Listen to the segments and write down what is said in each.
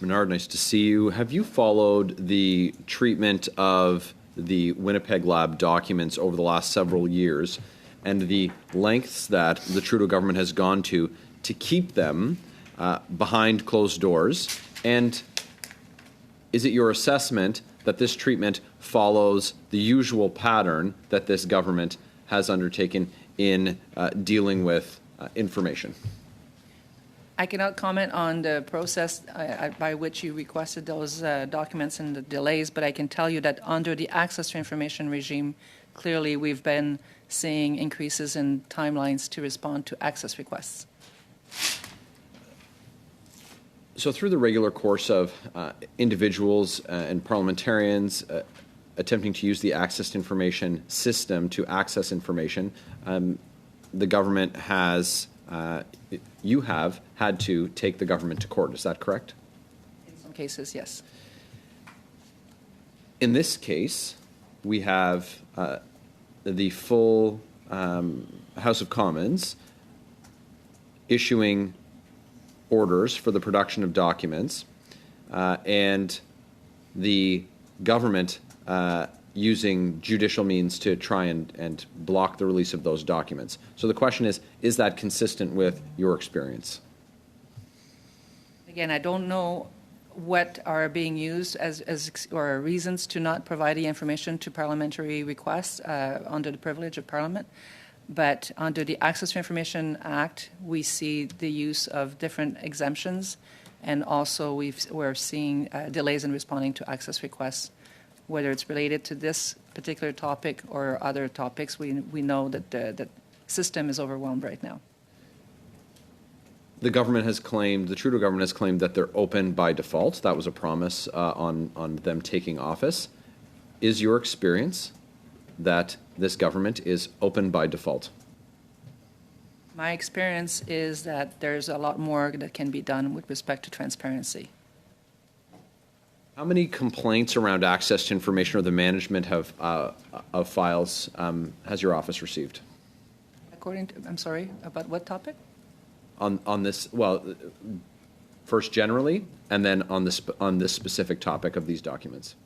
Menard, nice to see you. Have you followed the treatment of the Winnipeg Lab documents over the last several years and the lengths that the Trudeau government has gone to keep them behind closed doors? And is it your assessment that this treatment follows the usual pattern that this government has undertaken in dealing with information? I cannot comment on the process by which you requested those documents and the delays, but I can tell you that under the access to information regime, clearly we've been seeing increases in timelines to respond to access requests. So through the regular course of individuals and parliamentarians attempting to use the access to information system to access information, the government has you have had to take the government to court. Is that correct? In some cases, yes. In this case, we have the full House of Commons issuing orders for the production of documents and the government using judicial means to try and block the release of those documents. So the question is that consistent with your experience? Again, I don't know what are being used as or reasons to not provide the information to parliamentary requests under the privilege of Parliament. But under the Access to Information Act, we see the use of different exemptions, and also we're seeing delays in responding to access requests. Whether it's related to this particular topic or other topics, we know that the system is overwhelmed right now. The government has claimed, the Trudeau government has claimed that they're open by default. That was a promise on them taking office. Is your experience that this government is open by default? My experience is that there's a lot more that can be done with respect to transparency. How many complaints around access to information or the management of files has your office received? According to, I'm sorry, about what topic? On this, well, first generally, and then on this specific topic of these documents.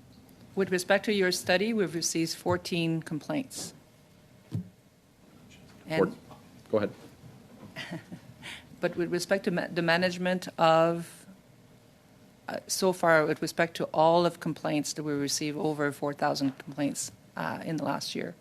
With respect to your study, we've received 14 complaints. And go ahead. But with respect to the management of, so far, with respect to all of complaints that we received, over 4,000 complaints in the last year.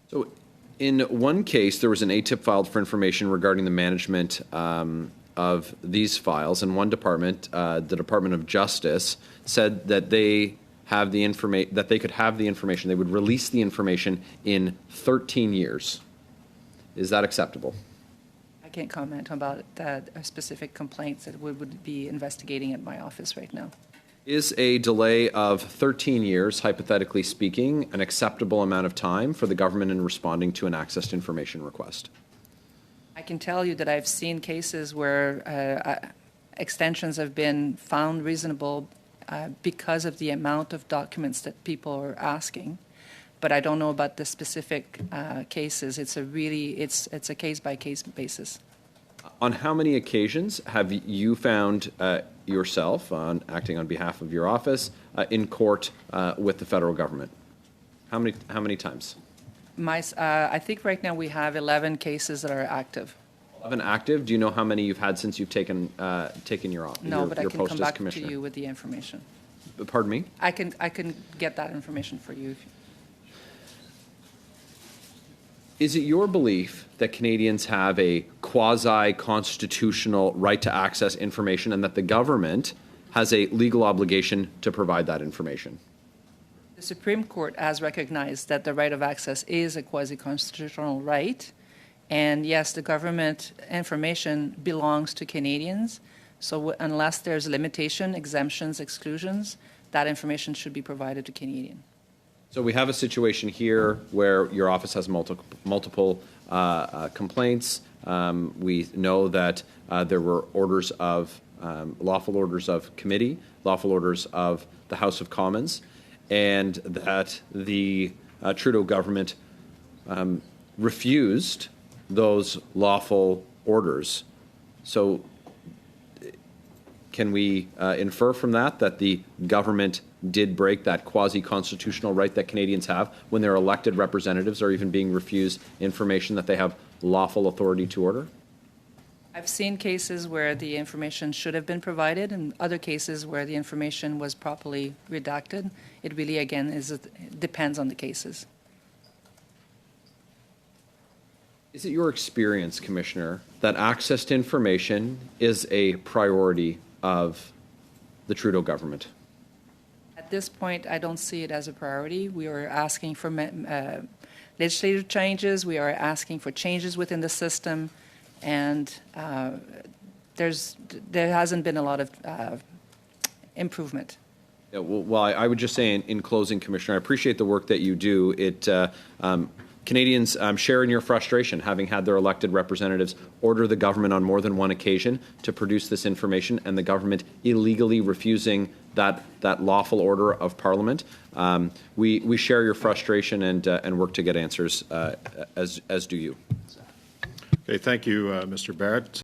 So in one case, there was an ATIP filed for information regarding the management of these files, and one department, the Department of Justice, said that they have the information, that they could have the information, they would release the information in 13 years. Is that acceptable? I can't comment about specific complaints that we would be investigating at my office right now. Is a delay of 13 years, hypothetically speaking, an acceptable amount of time for the government in responding to an access to information request? I can tell you that I've seen cases where extensions have been found reasonable because of the amount of documents that people are asking. But I don't know about the specific cases. It's a case-by-case basis. On how many occasions have you found yourself, acting on behalf of your office, in court with the federal government? How many times? I think right now we have 11 cases that are active. 11 active. Do you know how many you've had since you've taken your office? No, but I can come back to you with the information. Pardon me? I can get that information for you. Is it your belief that Canadians have a quasi-constitutional right to access information and that the government has a legal obligation to provide that information? The Supreme Court has recognized that the right of access is a quasi-constitutional right. And yes, the government information belongs to Canadians. So unless there's limitation, exemptions, exclusions, that information should be provided to Canadians. So we have a situation here where your office has multiple complaints. We know that there were orders of lawful orders of committee, lawful orders of the House of Commons, and that the Trudeau government refused those lawful orders. So Can we infer from that the government did break that quasi-constitutional right that Canadians have when their elected representatives are even being refused information that they have lawful authority to order? I've seen cases where the information should have been provided and other cases where the information was properly redacted. It really, again, depends on the cases. Is it your experience, Commissioner, that access to information is a priority of the Trudeau government? At this point, I don't see it as a priority. We are asking for legislative changes. We are asking for changes within the system, and there hasn't been a lot of improvement. Yeah, well, I would just say in closing, Commissioner, I appreciate the work that you do. Canadians share in your frustration, having had their elected representatives order the government on more than one occasion to produce this information, and the government illegally refusing that lawful order of Parliament. We share your frustration and work to get answers, as do you. Okay, thank you, Mr. Barrett.